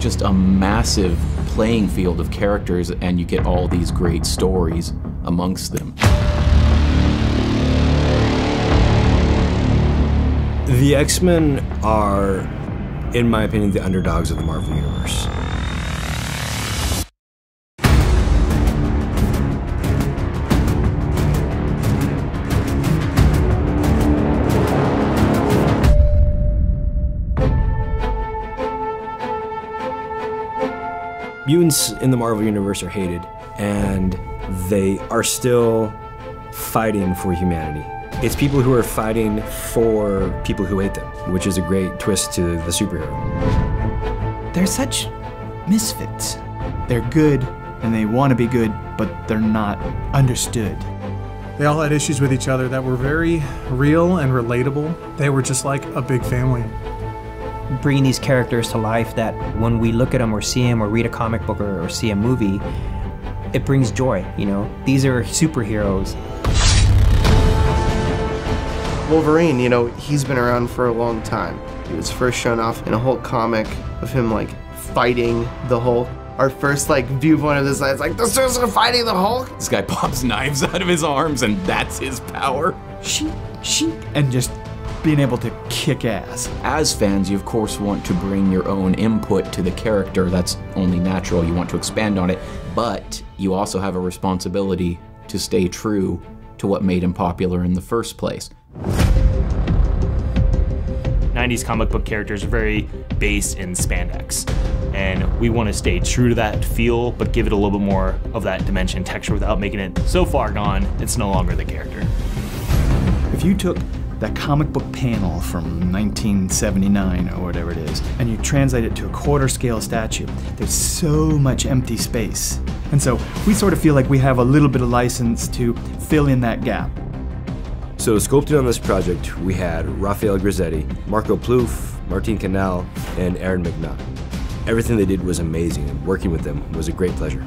just a massive playing field of characters, and you get all these great stories amongst them. The X-Men are, in my opinion, the underdogs of the Marvel Universe. Mutants in the Marvel Universe are hated, and they are still fighting for humanity. It's people who are fighting for people who hate them, which is a great twist to the superhero. They're such misfits. They're good, and they want to be good, but they're not understood. They all had issues with each other that were very real and relatable. They were just like a big family. Bringing these characters to life, that when we look at them or see them or read a comic book or see a movie, it brings joy, you know? These are superheroes. Wolverine, you know, he's been around for a long time. He was first shown off in a Hulk comic of him, like, fighting the Hulk. Our first, like, viewpoint of this, it's like, this dude's fighting the Hulk? This guy pops knives out of his arms, and that's his power. Sheep, and just being able to kick ass. As fans, you of course want to bring your own input to the character. That's only natural. You want to expand on it, but you also have a responsibility to stay true to what made him popular in the first place. 90s comic book characters are very based in spandex, and we want to stay true to that feel, but give it a little bit more of that dimension texture without making it so far gone it's no longer the character. If you took that comic book panel from 1979 or whatever it is, and you translate it to a quarter scale statue, there's so much empty space. And so we sort of feel like we have a little bit of license to fill in that gap. So sculpted on this project, we had Raphael Grizzetti, Marco Plouffe, Martin Canal, and Aaron McNutt. Everything they did was amazing, and working with them was a great pleasure.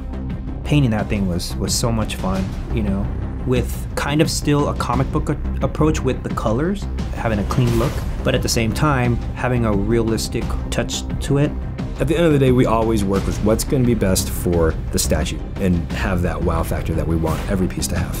Painting that thing was so much fun, you know, with kind of still a comic book approach with the colors, having a clean look, but at the same time, having a realistic touch to it. At the end of the day, we always work with what's going to be best for the statue and have that wow factor that we want every piece to have.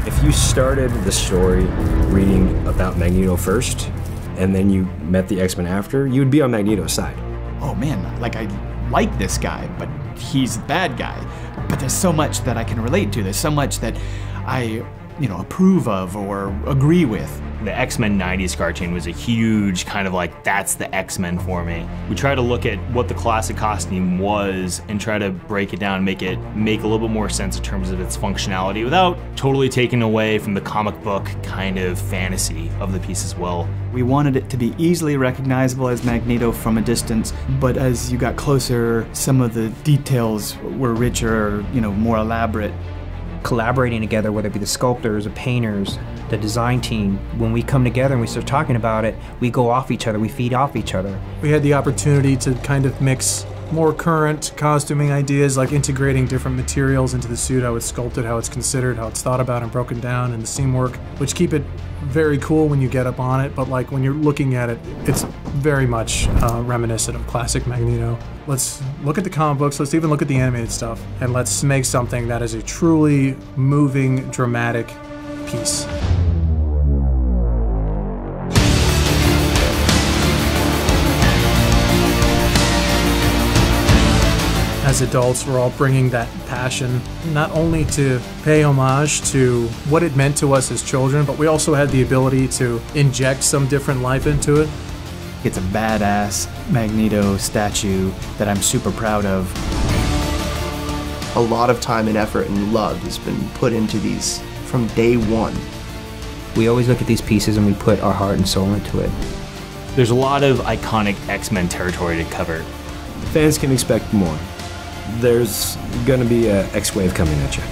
If you started the story reading about Magneto first, and then you met the X-Men after, you would be on Magneto's side. Oh man, like I like this guy, but he's the bad guy. But there's so much that I can relate to. There's so much that I, you know, approve of or agree with. The X-Men 90s cartoon was a huge kind of like, that's the X-Men for me. We try to look at what the classic costume was and try to break it down, make a little bit more sense in terms of its functionality without totally taking away from the comic book kind of fantasy of the piece as well. We wanted it to be easily recognizable as Magneto from a distance, but as you got closer, some of the details were richer, you know, more elaborate. Collaborating together, whether it be the sculptors, the painters, the design team, when we come together and we start talking about it, we go off each other, we feed off each other. We had the opportunity to kind of mix more current costuming ideas, like integrating different materials into the suit, how it's sculpted, how it's considered, how it's thought about and broken down, and the seam work, which keep it very cool when you get up on it, but like when you're looking at it, it's very much reminiscent of classic Magneto. Let's look at the comic books, let's even look at the animated stuff, and let's make something that is a truly moving, dramatic piece. As adults, we're all bringing that passion, not only to pay homage to what it meant to us as children, but we also had the ability to inject some different life into it. It's a badass Magneto statue that I'm super proud of. A lot of time and effort and love has been put into these from day one. We always look at these pieces and we put our heart and soul into it. There's a lot of iconic X-Men territory to cover. Fans can expect more. There's gonna be a X-Wave coming at you.